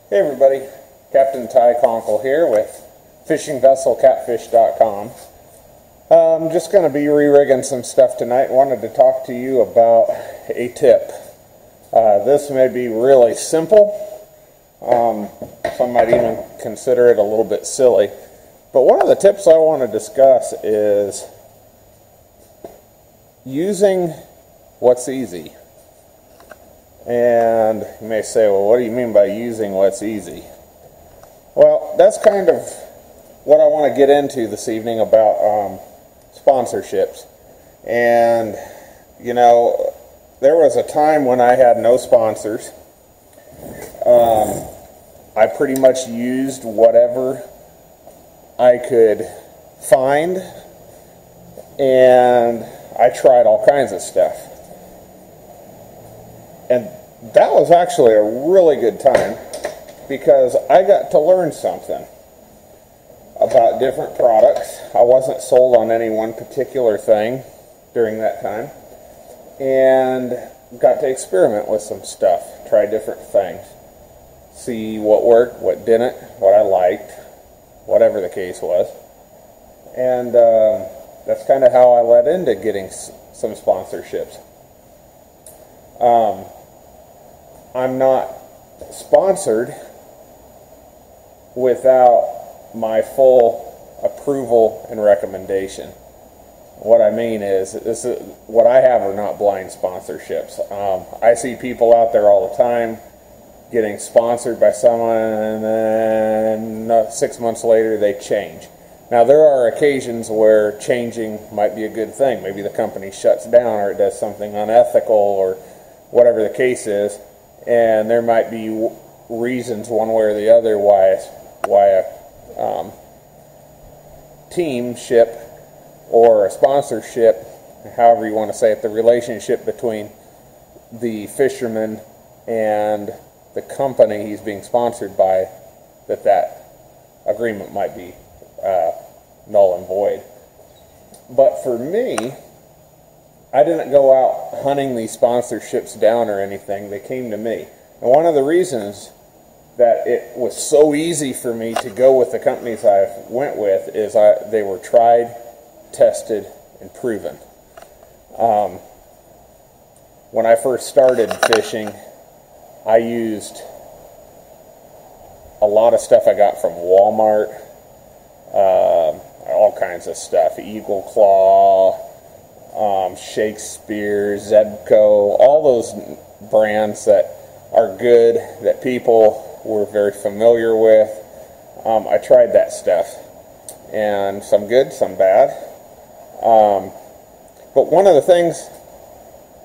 Hey everybody, Captain Ty Conkle here with fishingvesselcatfish.com. I'm just going to be re-rigging some stuff tonight. Wanted to talk to you about a tip. This may be really simple. Some might even consider it a little bit silly. But one of the tips I want to discuss is using what's easy. And you may say, well, what do you mean by using what's easy? Well, that's kind of what I want to get into this evening about sponsorships. And, you know, there was a time when I had no sponsors. I pretty much used whatever I could find, and I tried all kinds of stuff. And that was actually a really good time because I got to learn something about different products. I wasn't sold on any one particular thing during that time, and got to experiment with some stuff, try different things, see what worked, what didn't, what I liked, whatever the case was. And that's kind of how I led into getting some sponsorships. I'm not sponsored without my full approval and recommendation. What I mean is what I have are not blind sponsorships. I see people out there all the time getting sponsored by someone, and then 6 months later they change. Now, there are occasions where changing might be a good thing. Maybe the company shuts down or it does something unethical or whatever the case is, and there might be reasons one way or the other why a teamship or a sponsorship, however you want to say it, the relationship between the fisherman and the company he's being sponsored by, that agreement might be null and void. But for me, I didn't go out hunting these sponsorships down or anything. They came to me. And one of the reasons that it was so easy for me to go with the companies I went with is they were tried, tested, and proven. When I first started fishing, I used a lot of stuff I got from Walmart, all kinds of stuff, Eagle Claw, Shakespeare, Zebco, all those brands that are good, that people were very familiar with. I tried that stuff, and some good, some bad. But one of the things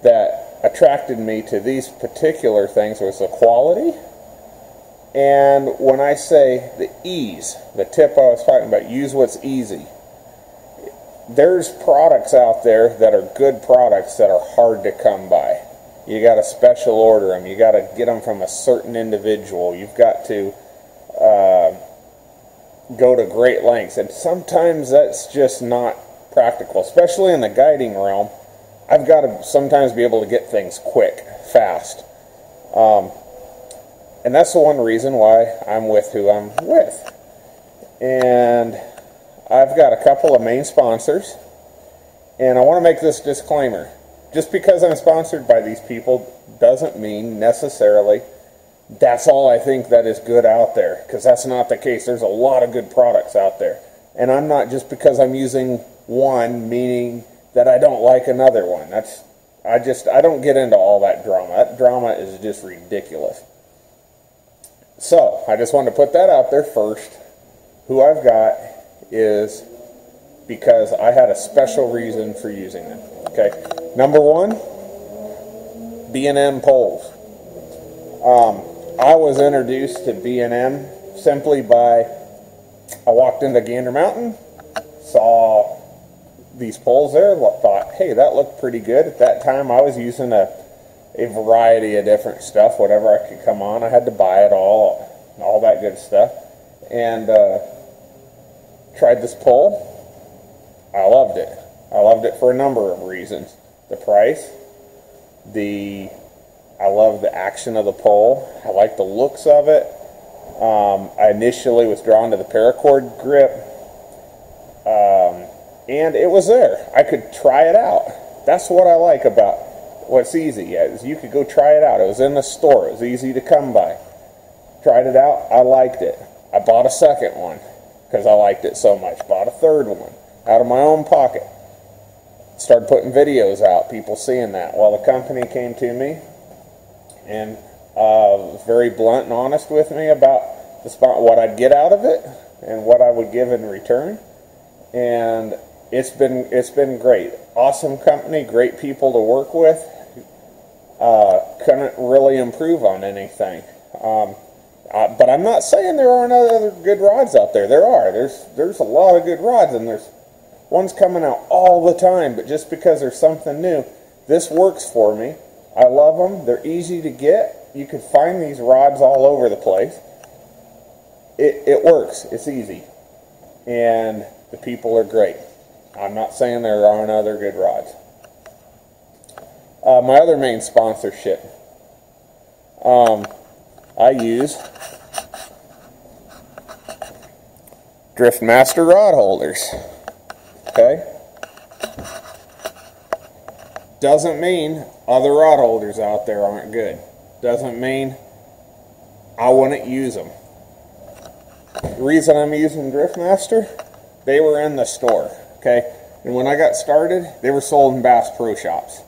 that attracted me to these particular things was the quality. And when I say the ease, the tip I was talking about, use what's easy. There's products out there that are good products that are hard to come by. You got to special order them. You got to get them from a certain individual. You've got to go to great lengths. And sometimes that's just not practical, especially in the guiding realm. I've got to sometimes be able to get things quick, fast. And that's the one reason why I'm with who I'm with. And I've got a couple of main sponsors. And I want to make this disclaimer. Just because I'm sponsored by these people doesn't mean necessarily that's all I think that is good out there. Because that's not the case. There's a lot of good products out there. And I'm not, just because I'm using one, meaning that I don't like another one. I don't get into all that drama. That drama is just ridiculous. So, I just wanted to put that out there first. Who I've got is because I had a special reason for using them. Okay, number one, B&M poles. I was introduced to B&M simply by, I walked into Gander Mountain, saw these poles there, thought, hey, that looked pretty good. At that time, I was using a variety of different stuff, whatever I could come on. I had to buy it all that good stuff. And tried this pole. I loved it. I loved it for a number of reasons. The price, I love the action of the pole. I like the looks of it. I initially was drawn to the paracord grip, and it was there. I could try it out. That's what I like about what's easy, is you could go try it out. It was in the store. It was easy to come by. Tried it out. I liked it. I bought a second one because I liked it so much. Bought a third one out of my own pocket. Started putting videos out, people seeing that. Well, the company came to me and was very blunt and honest with me about what I'd get out of it and what I would give in return. And it's been great. Awesome company, great people to work with. Couldn't really improve on anything. But I'm not saying there aren't other good rods out there. There are. There's a lot of good rods, and there's ones coming out all the time. But just because there's something new, this works for me. I love them. They're easy to get. You can find these rods all over the place. It works. It's easy. And the people are great. I'm not saying there aren't other good rods. My other main sponsorship. I use DriftMaster Rod Holders. Okay? Doesn't mean other rod holders out there aren't good. Doesn't mean I wouldn't use them. The reason I'm using DriftMaster, they were in the store. Okay? And when I got started, they were sold in Bass Pro Shops.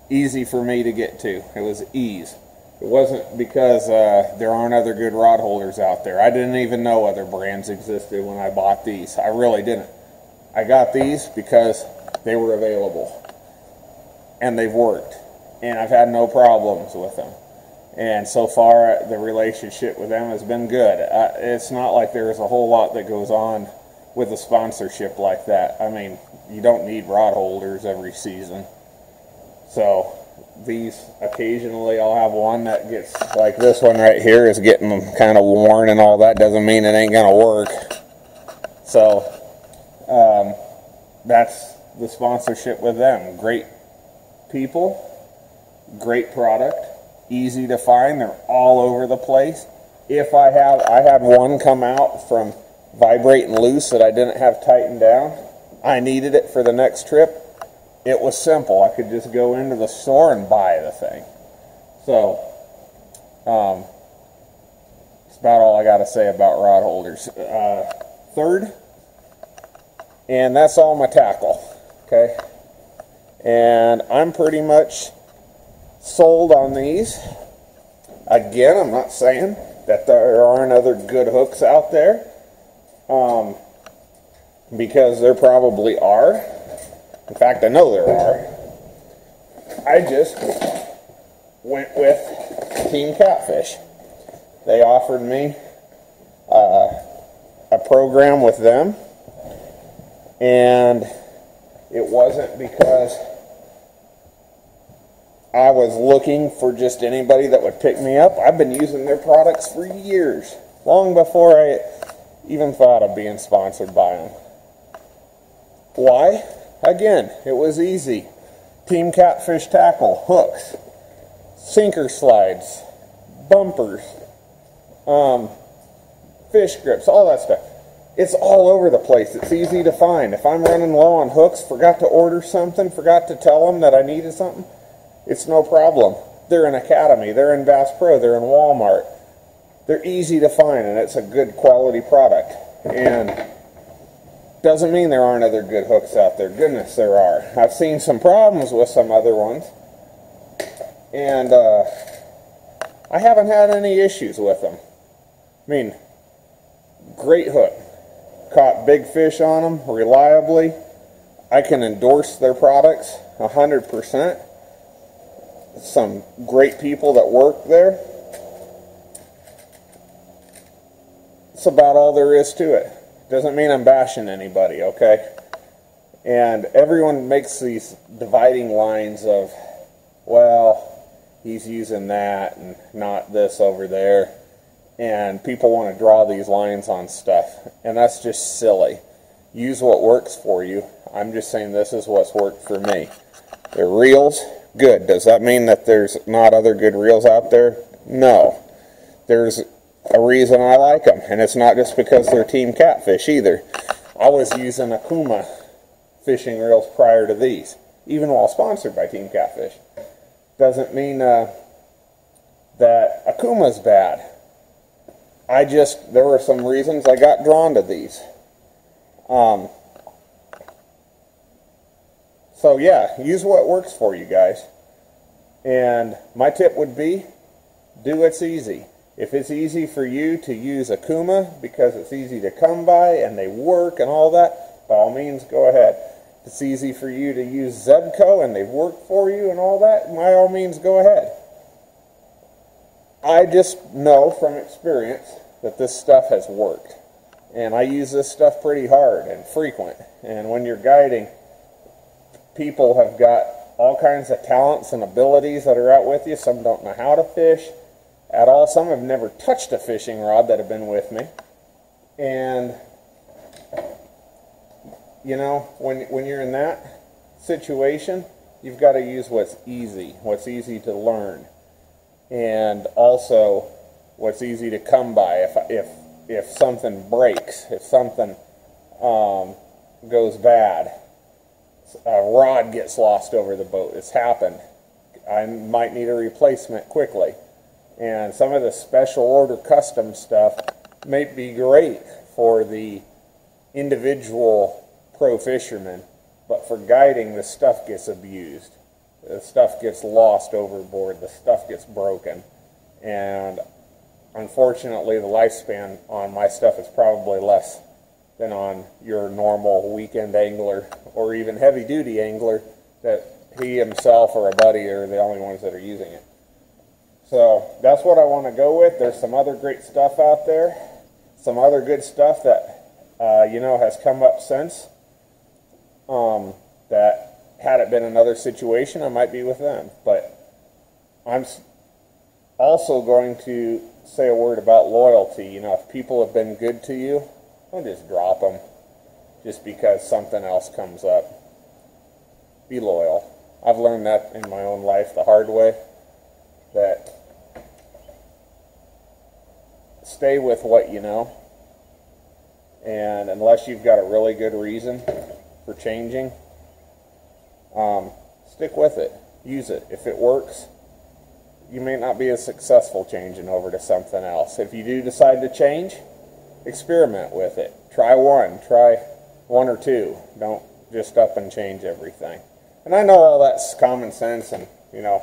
Easy for me to get to. It was ease. It wasn't because there aren't other good rod holders out there. I didn't even know other brands existed when I bought these. I really didn't. I got these because they were available. And they've worked. And I've had no problems with them. And so far, the relationship with them has been good. It's not like there's a whole lot that goes on with a sponsorship like that. I mean, you don't need rod holders every season. So these, occasionally I'll have one that gets, like this one right here is getting kind of worn and all that. Doesn't mean it ain't going to work. So that's the sponsorship with them. Great people, great product, easy to find. They're all over the place. I had one come out from vibrating loose that I didn't have tightened down. I needed it for the next trip. It was simple. I could just go into the store and buy the thing. So, that's about all I got to say about rod holders. Third, and that's all my tackle. Okay? And I'm pretty much sold on these. Again, I'm not saying that there aren't other good hooks out there, because there probably are. In fact, I know there are. I just went with Team Catfish. They offered me a program with them, and it wasn't because I was looking for just anybody that would pick me up. I've been using their products for years, long before I even thought of being sponsored by them. Why? Again, it was easy. Team Catfish tackle, hooks, sinker slides, bumpers, fish grips, all that stuff. It's all over the place. It's easy to find. If I'm running low on hooks, forgot to order something, forgot to tell them that I needed something, it's no problem. They're in Academy, they're in Bass Pro, they're in Walmart. They're easy to find, and it's a good quality product. And doesn't mean there aren't other good hooks out there. Goodness, there are. I've seen some problems with some other ones, and I haven't had any issues with them. I mean, great hook. Caught big fish on them reliably. I can endorse their products 100%. Some great people that work there. That's about all there is to it. Doesn't mean I'm bashing anybody, okay? And everyone makes these dividing lines of, well, he's using that and not this over there. And people want to draw these lines on stuff. And that's just silly. Use what works for you. I'm just saying this is what's worked for me. They're reels, good. Does that mean that there's not other good reels out there? No. There's a reason I like them, and it's not just because they're Team Catfish either. I was using Akuma fishing reels prior to these, even while sponsored by Team Catfish. Doesn't mean that Akuma's bad. There were some reasons I got drawn to these. So yeah, use what works for you guys. And my tip would be, do what's easy. If it's easy for you to use Akuma because it's easy to come by and they work and all that, by all means go ahead. If it's easy for you to use Zebco and they've worked for you and all that, by all means go ahead. I just know from experience that this stuff has worked. And I use this stuff pretty hard and frequent. And when you're guiding, people have got all kinds of talents and abilities that are out with you. Some don't know how to fish at all. Some have never touched a fishing rod that have been with me. And, you know, when you're in that situation, you've got to use what's easy to learn. And also what's easy to come by. If something breaks, if something goes bad, a rod gets lost over the boat. It's happened. I might need a replacement quickly. And some of the special order custom stuff may be great for the individual pro fisherman, but for guiding, the stuff gets abused. The stuff gets lost overboard. The stuff gets broken. And unfortunately, the lifespan on my stuff is probably less than on your normal weekend angler or even heavy-duty angler that he himself or a buddy are the only ones that are using it. So that's what I want to go with. There's some other great stuff out there, some other good stuff that you know, has come up since, that had it been another situation, I might be with them. But I'm also going to say a word about loyalty. You know, if people have been good to you, don't just drop them just because something else comes up. Be loyal. I've learned that in my own life the hard way, that stay with what you know, and unless you've got a really good reason for changing, stick with it. Use it. If it works, you may not be as successful changing over to something else. If you do decide to change, experiment with it. Try one or two. Don't just up and change everything. And I know all that's common sense, and you know,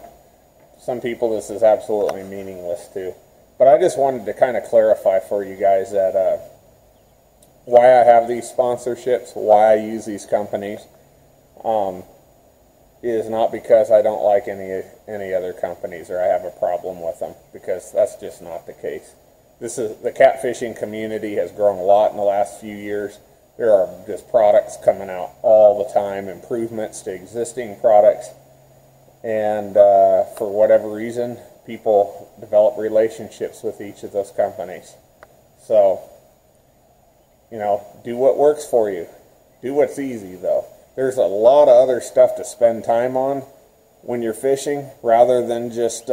some people this is absolutely meaningless to. But I just wanted to kind of clarify for you guys that why I have these sponsorships, why I use these companies, is not because I don't like any other companies or I have a problem with them, because that's just not the case. The catfishing community has grown a lot in the last few years. There are just products coming out all the time, improvements to existing products, and for whatever reason, people develop relationships with each of those companies. So, you know, do what works for you. Do what's easy, though. There's a lot of other stuff to spend time on when you're fishing, rather than just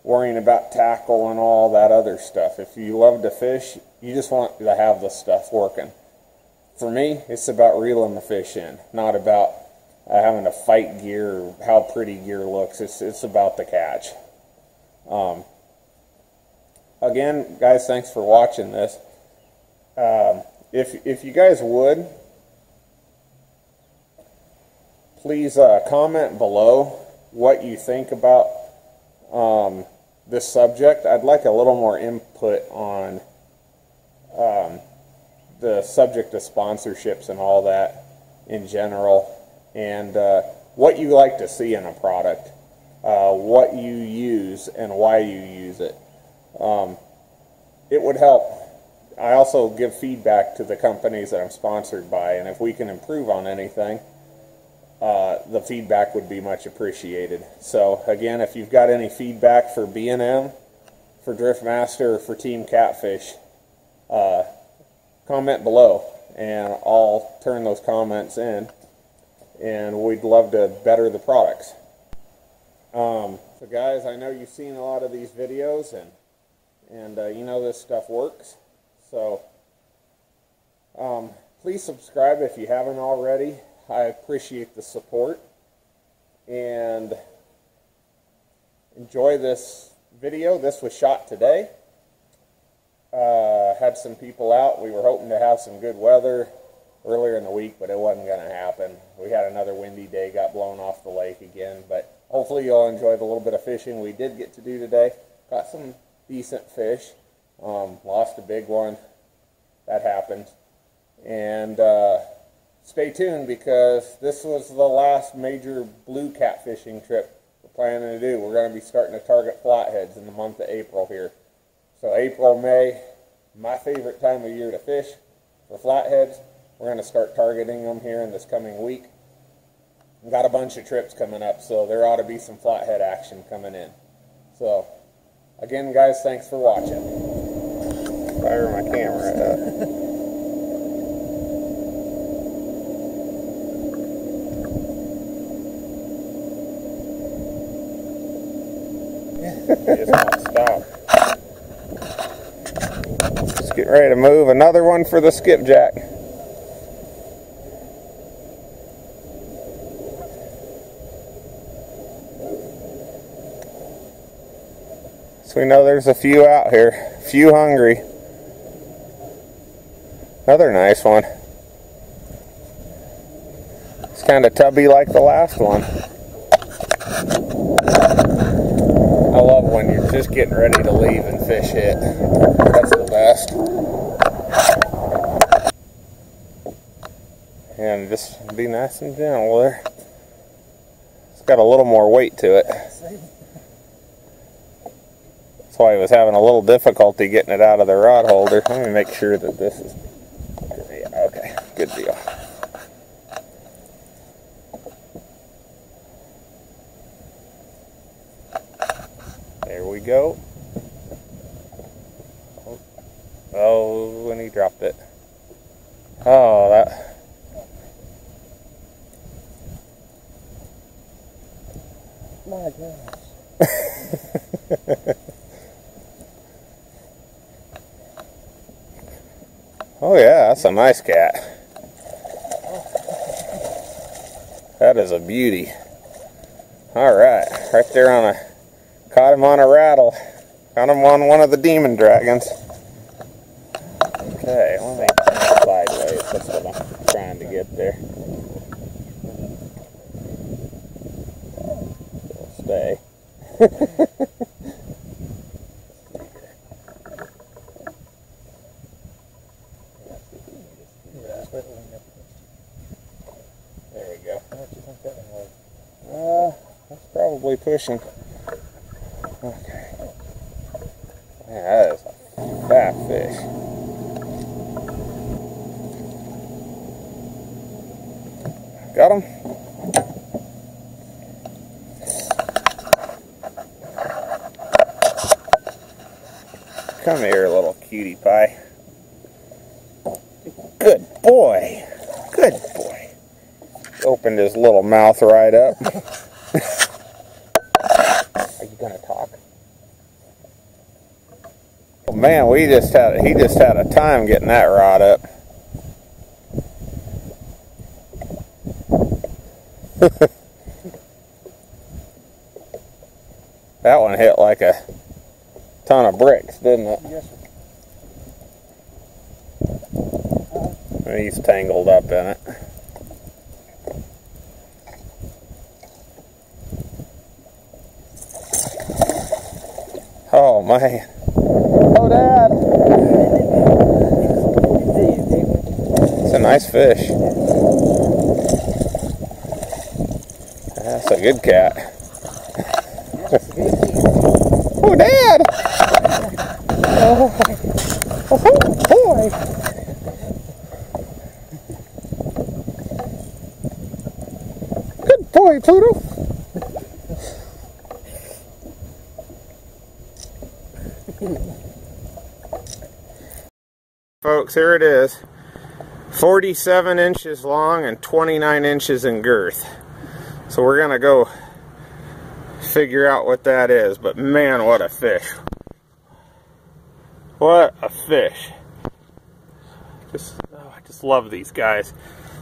worrying about tackle and all that other stuff. If you love to fish, you just want to have the stuff working. For me, it's about reeling the fish in, not about having to fight gear or how pretty gear looks. It's about the catch. Again, guys, thanks for watching this. If you guys would, please comment below what you think about this subject. I'd like a little more input on the subject of sponsorships and all that in general, and what you like to see in a product, what you use and why you use it. It would help. I also give feedback to the companies that I'm sponsored by, and if we can improve on anything, the feedback would be much appreciated. So again, if you've got any feedback for B&M, for DriftMaster, or for Team Catfish, comment below, and I'll turn those comments in, and we'd love to better the products. So guys, I know you've seen a lot of these videos, and and you know this stuff works. So please subscribe if you haven't already. I appreciate the support, and enjoy this video. This was shot today. Had some people out. We were hoping to have some good weather earlier in the week, but it wasn't going to happen. We had another windy day, got blown off the lake again, but hopefully you'll enjoy the little bit of fishing we did get to do today. Got some decent fish. Lost a big one. That happened. And stay tuned, because this was the last major blue catfishing trip we're planning to do. We're going to be starting to target flatheads in the month of April here. So April, May, my favorite time of year to fish for flatheads. We're going to start targeting them here in this coming week. We've got a bunch of trips coming up, so there ought to be some flathead action coming in. So, again, guys, thanks for watching. Fire my camera up. Just won't stop. Just get ready to move. Another one for the skipjack. So we know there's a few out here. A few hungry. Another nice one. It's kind of tubby like the last one. I love when you're just getting ready to leave and fish hit. That's the best. And just be nice and gentle there. It's got a little more weight to it. That's why I was having a little difficulty getting it out of the rod holder. Let me make sure that this is... Yeah, okay, good deal. There we go. Oh, and he dropped it. Oh, that... My gosh. Oh yeah, that's a nice cat. That is a beauty. Alright, right there on a... Caught him on a rattle. Got him on one of the demon dragons. Okay, let me turn sideways. That's what I'm trying to get there. Stay. There we go. That's probably pushing. Okay. Man, that is a fat fish. Got him? Come here, little cutie pie. Good boy. Good boy. Opened his little mouth right up. Are you gonna talk? Oh man, he just had a time getting that rod up. That one hit like a ton of bricks, didn't it? Yes, sir. He's tangled up in it. Oh man. Oh Dad. It's a nice fish. That's a good cat. Oh Dad. Oh boy. Good boy, Pluto. Folks, here it is. 47 inches long and 29 inches in girth. So we're gonna go figure out what that is, but man, what a fish. What a fish. I just love these guys.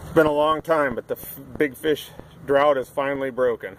It's been a long time, but the big fish drought is finally broken.